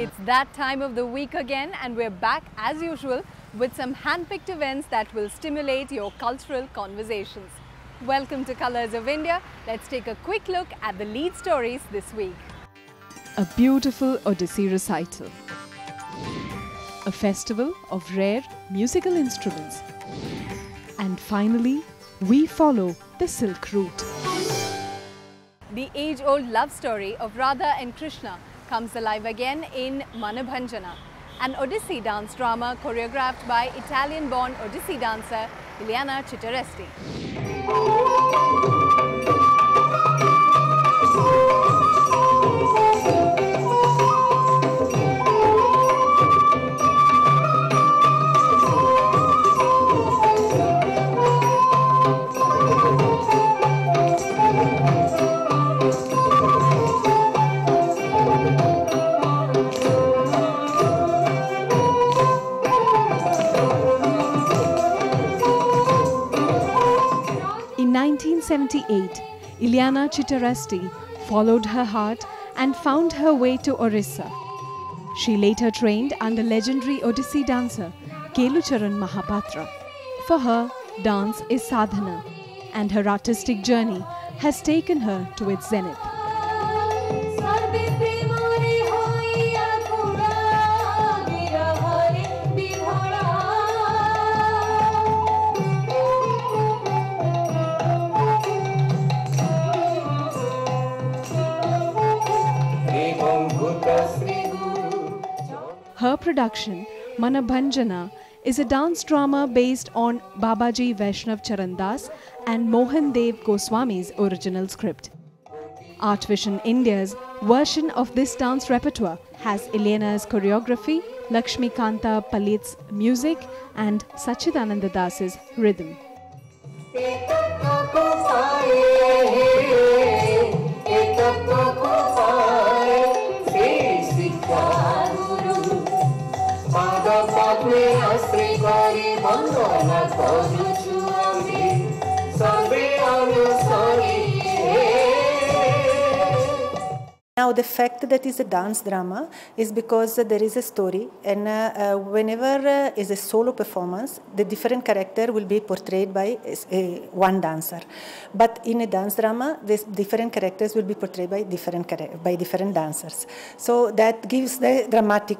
It's that time of the week again, and we're back as usual with some hand-picked events that will stimulate your cultural conversations. Welcome to Colors of India. Let's take a quick look at the lead stories this week. A beautiful Odissi recital. A festival of rare musical instruments. And finally, we follow the Silk Route. The age-old love story of Radha and Krishna comes alive again in Manabhanjana, an Odissi dance drama choreographed by Italian-born Odissi dancer Ileana Cittaresti. In 1978, Ileana Cittaresti followed her heart and found her way to Orissa. She later trained under legendary Odissi dancer Kelucharan Mahapatra. For her, dance is sadhana, and her artistic journey has taken her to its zenith. Her production, Manabhanjana, is a dance drama based on Babaji Vaishnav Charandas and Mohan Dev Goswami's original script. Art Vision India's version of this dance repertoire has Ileana's choreography, Lakshmi Kanta Palit's music and Sachidananda Das's rhythm. Now the fact that it's a dance drama is because there is a story, and whenever is a solo performance, the different character will be portrayed by one dancer. But in a dance drama, these different characters will be portrayed by different dancers. So that gives the dramatic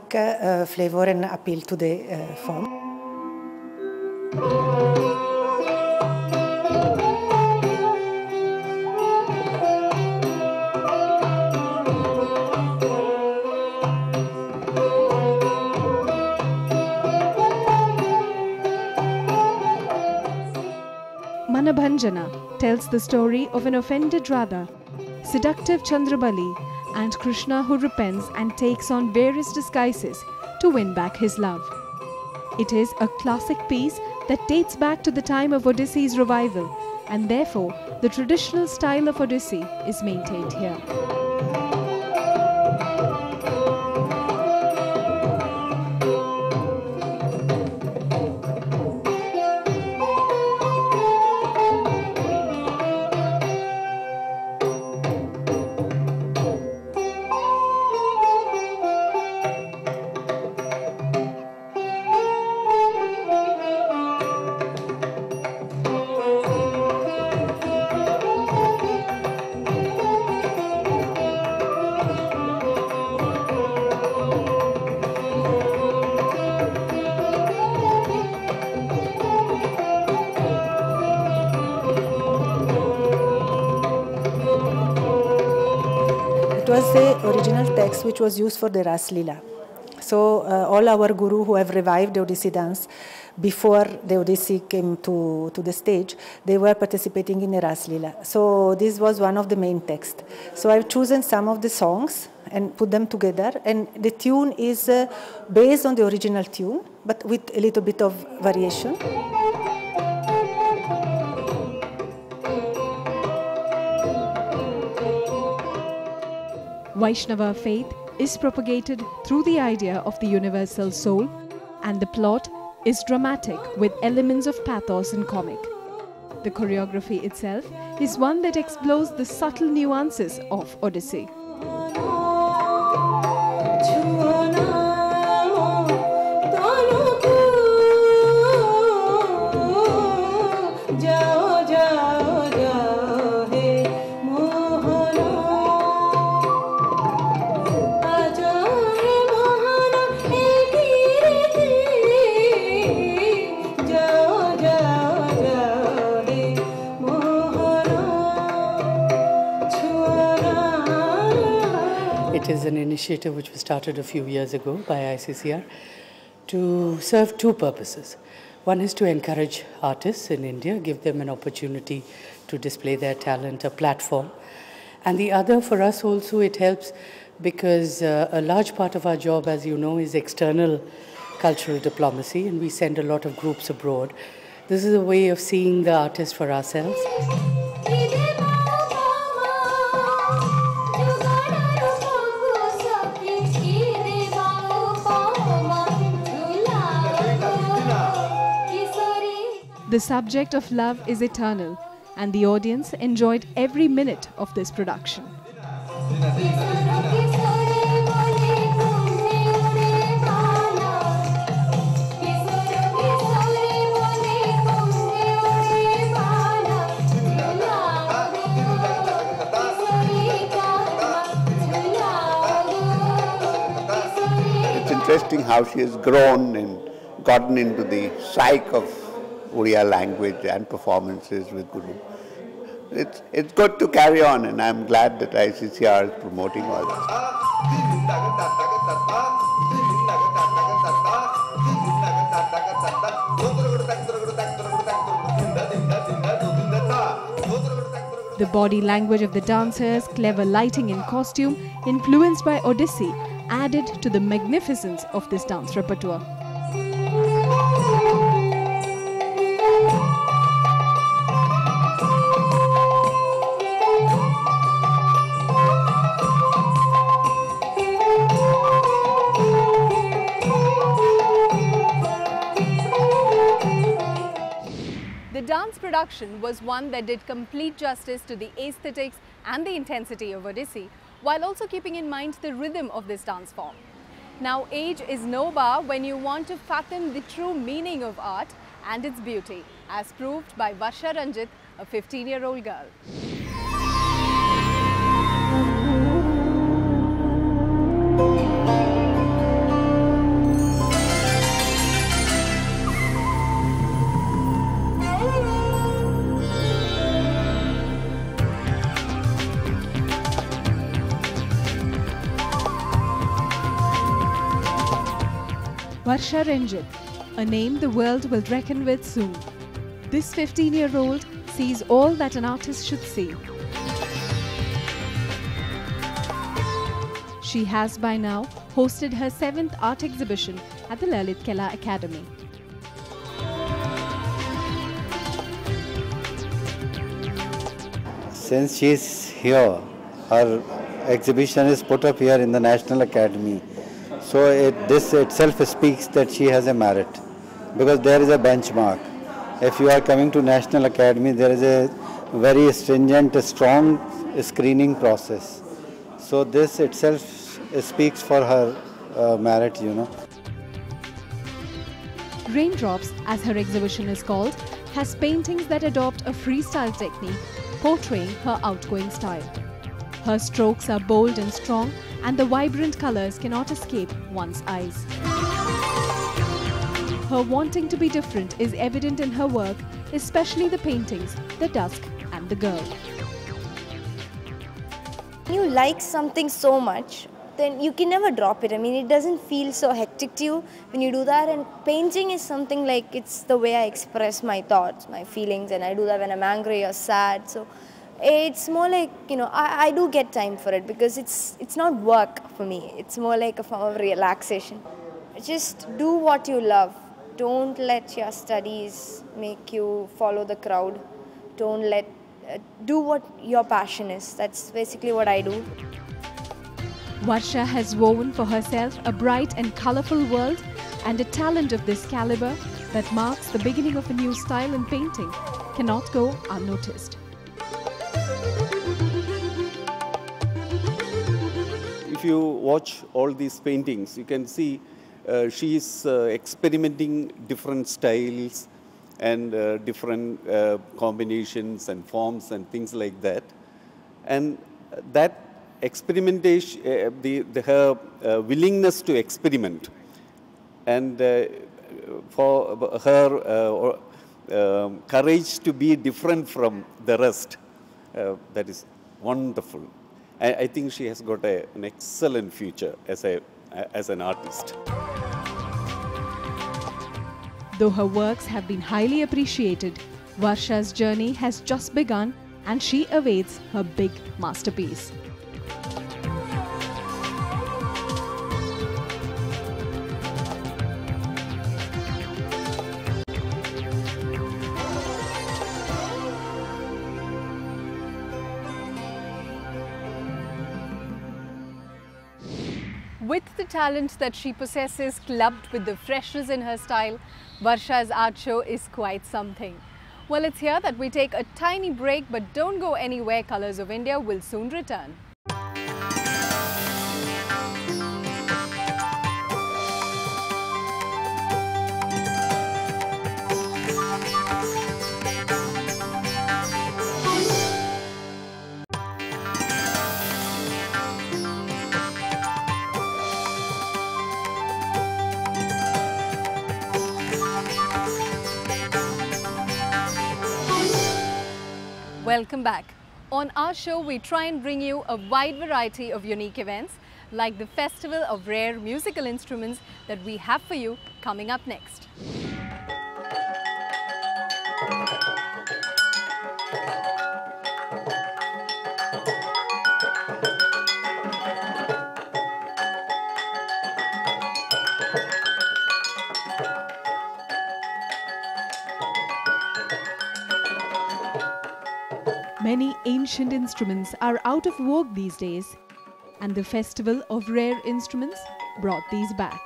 flavor and appeal to the form. Manabhanjana tells the story of an offended Radha, seductive Chandrabali, and Krishna who repents and takes on various disguises to win back his love. It is a classic piece that dates back to the time of Odyssey's revival, and therefore the traditional style of Odissi is maintained here. It was the original text which was used for the Ras Leela. So all our guru who have revived the Odissi dance before the Odissi came to the stage, they were participating in the Ras Leela. So this was one of the main texts. So I've chosen some of the songs and put them together, and the tune is based on the original tune, but with a little bit of variation. Vaishnava faith is propagated through the idea of the universal soul, and the plot is dramatic with elements of pathos and comic. The choreography itself is one that explores the subtle nuances of Odissi. It is an initiative which was started a few years ago by ICCR to serve two purposes. One is to encourage artists in India, give them an opportunity to display their talent, a platform. And the other, for us also, it helps because a large part of our job, as you know, is external cultural diplomacy, and we send a lot of groups abroad. This is a way of seeing the artist for ourselves. The subject of love is eternal, and the audience enjoyed every minute of this production. It's interesting how she has grown and gotten into the psyche of Odia language and performances with Guru. It's good to carry on, and I'm glad that ICCR is promoting all this. The body language of the dancers, clever lighting and costume, influenced by Odissi, added to the magnificence of this dance repertoire. The dance production was one that did complete justice to the aesthetics and the intensity of Odissi, while also keeping in mind the rhythm of this dance form. Now, age is no bar when you want to fathom the true meaning of art and its beauty, as proved by Varsha Ranjit, a 15-year-old girl. Varsha Ranjit, a name the world will reckon with soon. This 15-year-old sees all that an artist should see. She has by now hosted her 7th art exhibition at the Lalit Kala Academy. Since she is here, her exhibition is put up here in the National Academy. So this itself speaks that she has a merit, because there is a benchmark. If you are coming to National Academy, there is a very stringent, strong screening process. So this itself speaks for her merit, you know. Raindrops, as her exhibition is called, has paintings that adopt a freestyle technique, portraying her outgoing style. Her strokes are bold and strong, and the vibrant colors cannot escape one's eyes. Her wanting to be different is evident in her work, especially the paintings, The Dusk and The Girl. When you like something so much, then you can never drop it. I mean, it doesn't feel so hectic to you when you do that. And painting is something like, it's the way I express my thoughts, my feelings, and I do that when I'm angry or sad. So it's more like, you know, I do get time for it, because it's not work for me. It's more like a form of relaxation. Just do what you love. Don't let your studies make you follow the crowd. Don't let, do what your passion is. That's basically what I do. Varsha has woven for herself a bright and colorful world, and a talent of this caliber that marks the beginning of a new style in painting cannot go unnoticed. If you watch all these paintings, you can see she is experimenting different styles and different combinations and forms and things like that. And that experimentation, her willingness to experiment, and for her courage to be different from the rest, that is wonderful. I think she has got an excellent future as an artist. Though her works have been highly appreciated, Varsha's journey has just begun and she awaits her big masterpiece. With the talent that she possesses clubbed with the freshness in her style, Varsha's art show is quite something. Well, it's here that we take a tiny break, but don't go anywhere. Colors of India will soon return. Welcome back. On our show, we try and bring you a wide variety of unique events like the Festival of Rare Musical Instruments that we have for you coming up next. Many ancient instruments are out of vogue these days, and the Festival of Rare Instruments brought these back.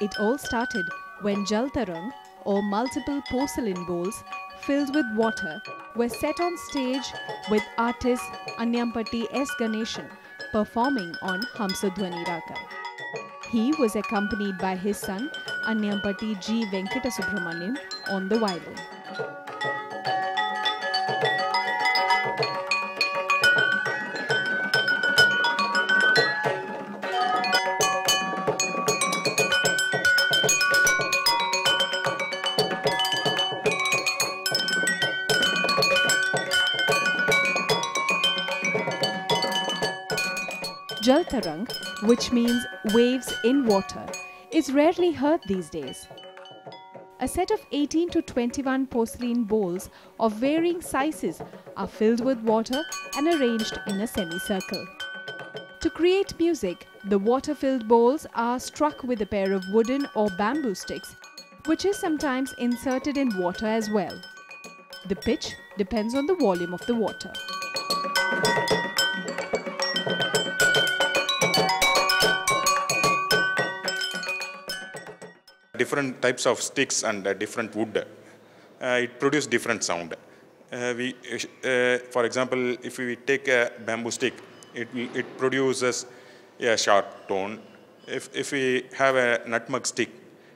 It all started when Jal Tarang, or multiple porcelain bowls filled with water, were set on stage with artist Anyampati S. Ganeshan performing on Hamsadhwani Raga. He was accompanied by his son Anyampati G. Venkata Subramaniam on the violin. Jal Tarang, which means waves in water, is rarely heard these days. A set of 18 to 21 porcelain bowls of varying sizes are filled with water and arranged in a semicircle. To create music, the water-filled bowls are struck with a pair of wooden or bamboo sticks, which is sometimes inserted in water as well. The pitch depends on the volume of the water. Different types of sticks and different wood, it produces different sound. For example, if we take a bamboo stick, it produces a sharp tone. If we have a nutmeg stick,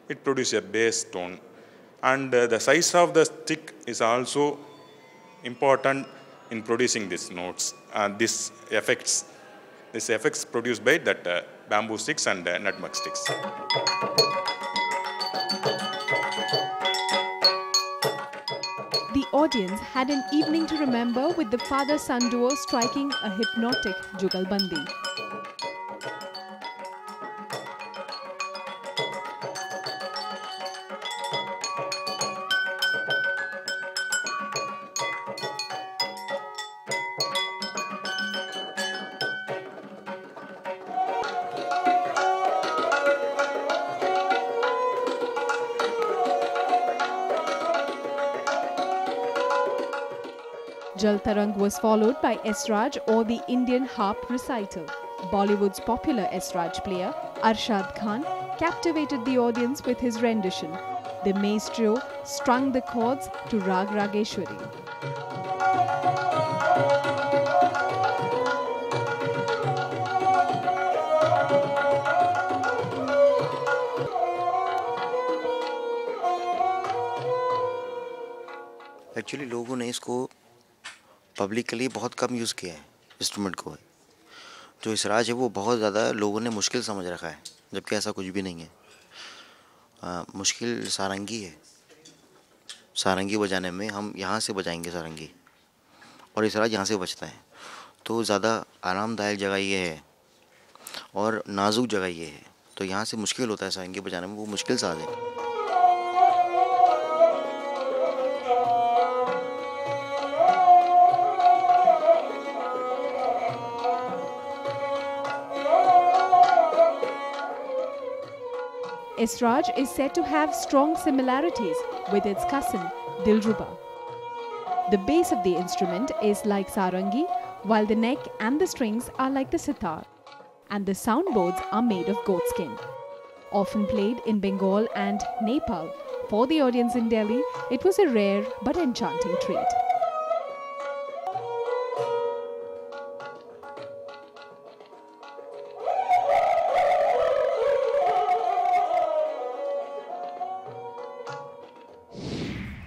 it produces a bass tone. And the size of the stick is also important in producing these notes and these effects. These effects produced by that bamboo sticks and nutmeg sticks. The audience had an evening to remember with the father-son duo striking a hypnotic jugalbandi. Jal Tarang was followed by Esraj, or the Indian harp recital. Bollywood's popular Esraj player, Arshad Khan, captivated the audience with his rendition. The maestro strung the chords to Rag Rageshwari. Actually लोगों ने इसको publicly बहुत कम use किया है instrument को। जो इसराज है वो बहुत ज़्यादा लोगों ने मुश्किल समझ रखा है, जबकि ऐसा कुछ भी नहीं है। मुश्किल सारंगी है। सारंगी बजाने में हम यहाँ से बजाएंगे सारंगी और इसराज यहाँ से बजता है, तो ज़्यादा आरामदायक जगह ये है और नाजुक जगह ये है, तो यहाँ से मुश्किल होता है सारंगी बजाने में, वो मुश्किल साज है। Israj is said to have strong similarities with its cousin Dilruba. The bass of the instrument is like sarangi, while the neck and the strings are like the sitar, and the soundboards are made of goat skin. Often played in Bengal and Nepal, for the audience in Delhi, it was a rare but enchanting treat.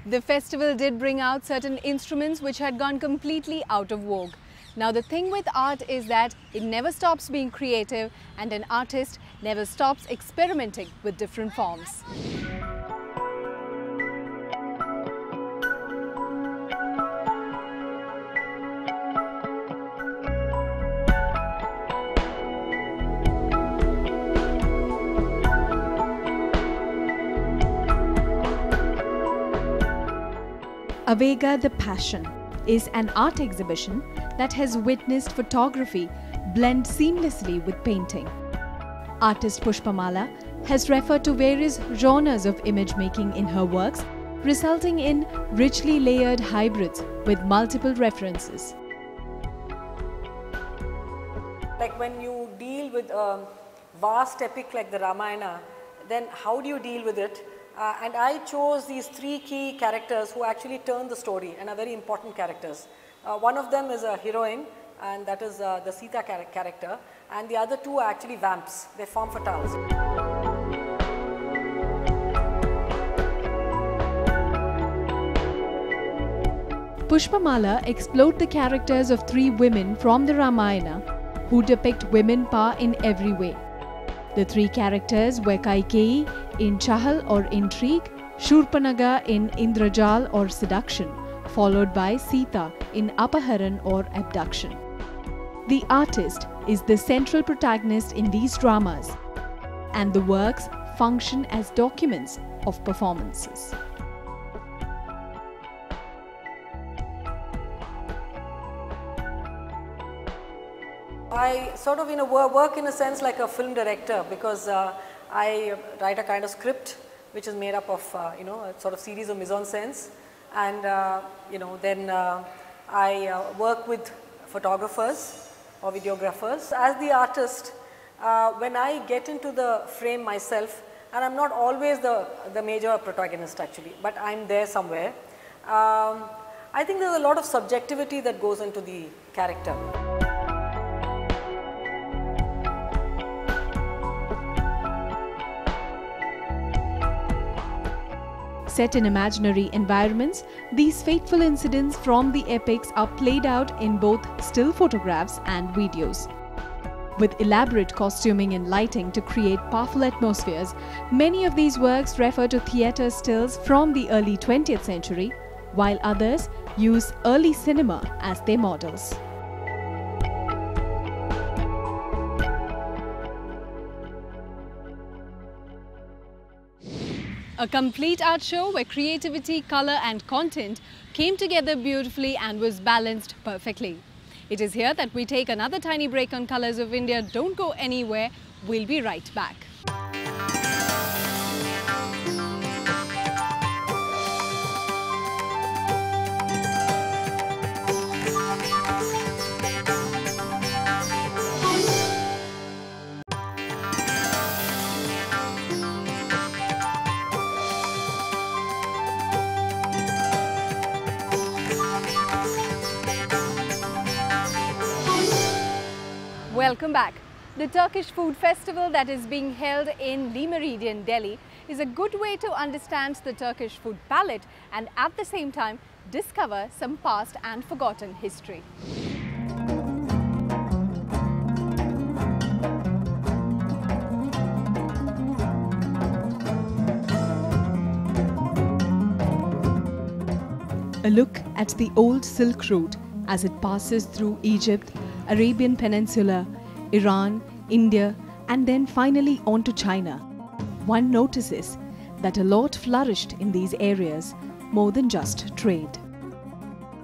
The festival did bring out certain instruments which had gone completely out of vogue. Now the thing with art is that it never stops being creative, and an artist never stops experimenting with different forms. Avega the Passion is an art exhibition that has witnessed photography blend seamlessly with painting. Artist Pushpamala has referred to various genres of image making in her works, resulting in richly layered hybrids with multiple references. Like when you deal with a vast epic like the Ramayana, then how do you deal with it? And I chose these three key characters who actually turn the story and are very important characters. One of them is a heroine, and that is the Sita character, and the other two are actually vamps. They form fatales. Pushpamala explored the characters of three women from the Ramayana who depict women power in every way. The three characters were Kaikeyi in Chahal or intrigue, Shurpanaga in Indrajal or seduction, followed by Sita in Apaharan or abduction. The artist is the central protagonist in these dramas, and the works function as documents of performances. I sort of work in a sense like a film director, because I write a kind of script which is made up of a sort of series of mise-en-scènes, and then I work with photographers or videographers. As the artist, when I get into the frame myself, and I'm not always the major protagonist actually, but I'm there somewhere, I think there's a lot of subjectivity that goes into the character. Set in imaginary environments, these fateful incidents from the epics are played out in both still photographs and videos. With elaborate costuming and lighting to create powerful atmospheres, many of these works refer to theatre stills from the early 20th century, while others use early cinema as their models. A complete art show where creativity, color and content came together beautifully and was balanced perfectly. It is here that we take another tiny break on Colors of India. Don't go anywhere. We'll be right back. Welcome back. The Turkish Food Festival that is being held in Le Méridien, Delhi is a good way to understand the Turkish food palette and at the same time discover some past and forgotten history. A look at the old Silk Route as it passes through Egypt, Arabian Peninsula, Iran, India, and then finally on to China. One notices that a lot flourished in these areas more than just trade.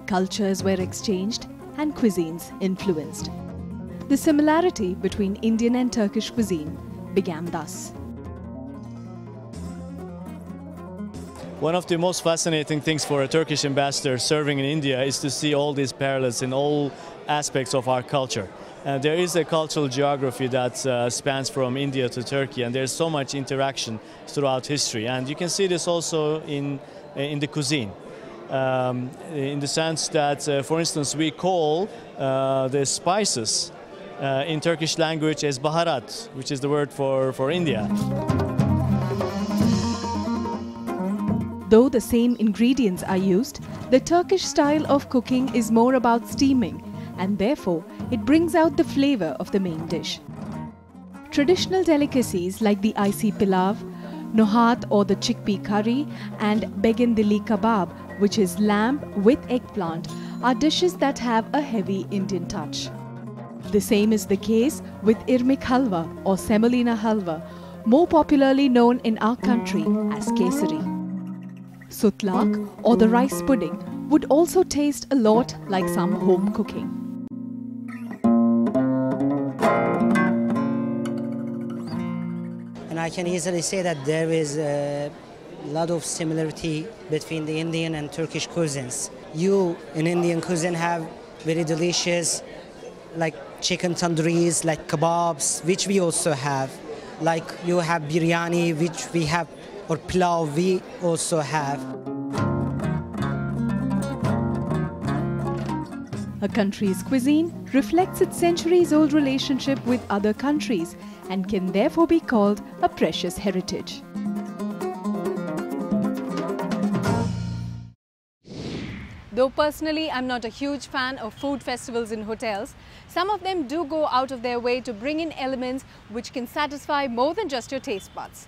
Cultures were exchanged and cuisines influenced. The similarity between Indian and Turkish cuisine began thus. One of the most fascinating things for a Turkish ambassador serving in India is to see all these parallels in all aspects of our culture. There is a cultural geography that spans from India to Turkey, and there's so much interaction throughout history. And you can see this also in the cuisine. In the sense that, for instance, we call the spices in Turkish language as baharat, which is the word for India. Though the same ingredients are used, the Turkish style of cooking is more about steaming, and therefore it brings out the flavor of the main dish. Traditional delicacies like the icy pilav, nohat or the chickpea curry, and begindili kebab, which is lamb with eggplant, are dishes that have a heavy Indian touch. The same is the case with irmik halwa or semolina halwa, more popularly known in our country as kesari. Sutlak or the rice pudding would also taste a lot like some home cooking. And I can easily say that there is a lot of similarity between the Indian and Turkish cuisines. You in Indian cuisine have very delicious like chicken tandooris, like kebabs, which we also have. Like you have biryani, which we have, or pilau, we also have. A country's cuisine reflects its centuries-old relationship with other countries and can therefore be called a precious heritage. Though personally I'm not a huge fan of food festivals in hotels, some of them do go out of their way to bring in elements which can satisfy more than just your taste buds.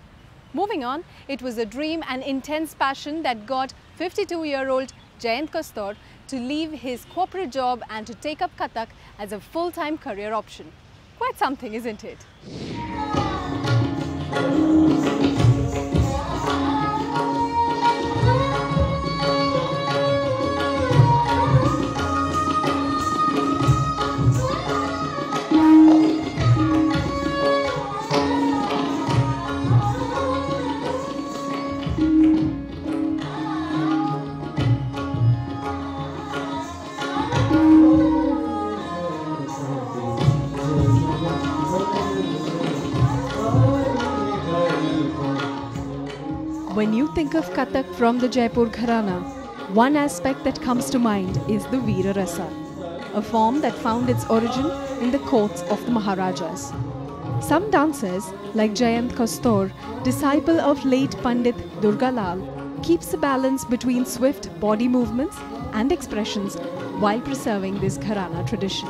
Moving on, it was a dream and intense passion that got 52-year-old Jayant Kastor to leave his corporate job and to take up Kathak as a full-time career option. Quite something, isn't it? When you think of Kathak from the Jaipur Gharana, one aspect that comes to mind is the Veera Rasa, a form that found its origin in the courts of the Maharajas. Some dancers, like Jayant Kastor, disciple of late Pandit Durgalal, keeps a balance between swift body movements and expressions while preserving this Gharana tradition.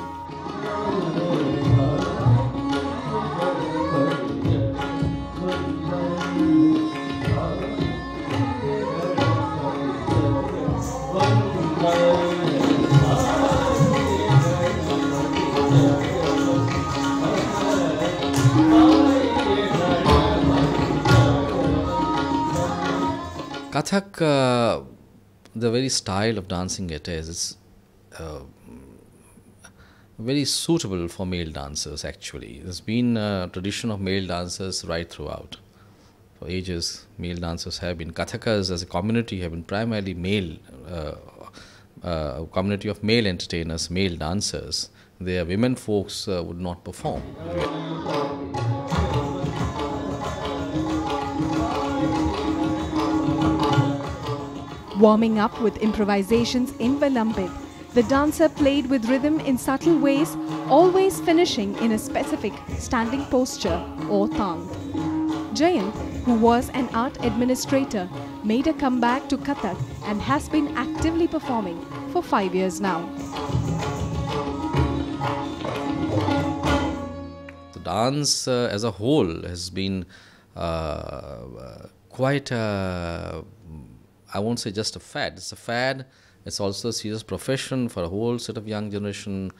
Kathak, the very style of dancing it is very suitable for male dancers actually. There's been a tradition of male dancers right throughout. For ages, male dancers have been. Kathakas as a community have been primarily male, community of male entertainers, male dancers. Their women folks would not perform. Warming up with improvisations in Vilambit, the dancer played with rhythm in subtle ways, always finishing in a specific standing posture or tang. Jayant, who was an art administrator, made a comeback to Kathak and has been actively performing for 5 years now. The dance as a whole has been quite I won't say just a fad. It's a fad. It's also a serious profession for a whole set of young generation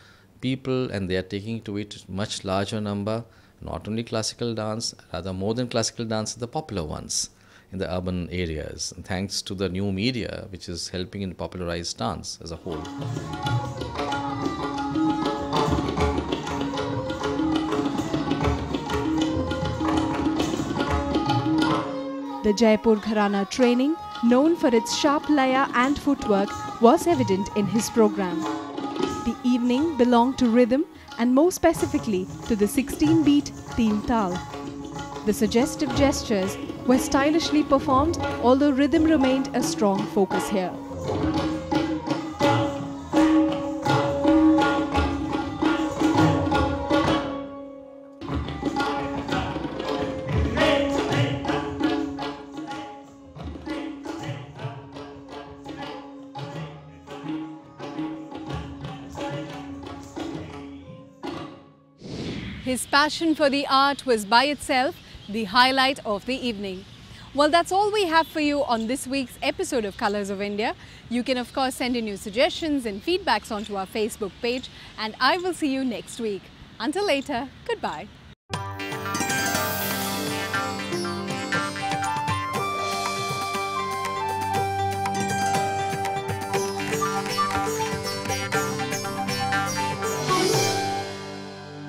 people, and they are taking to it much larger number, not only classical dance, rather more than classical dance, the popular ones in the urban areas, and thanks to the new media which is helping in popularize dance as a whole. The Jaipur Gharana training, known for its sharp laya and footwork, was evident in his program. The evening belonged to rhythm and more specifically to the 16-beat Teen Tal. The suggestive gestures were stylishly performed, although rhythm remained a strong focus here. His passion for the art was by itself the highlight of the evening. Well, that's all we have for you on this week's episode of Colours of India. You can of course send in your suggestions and feedbacks onto our Facebook page, and I will see you next week. Until later, goodbye.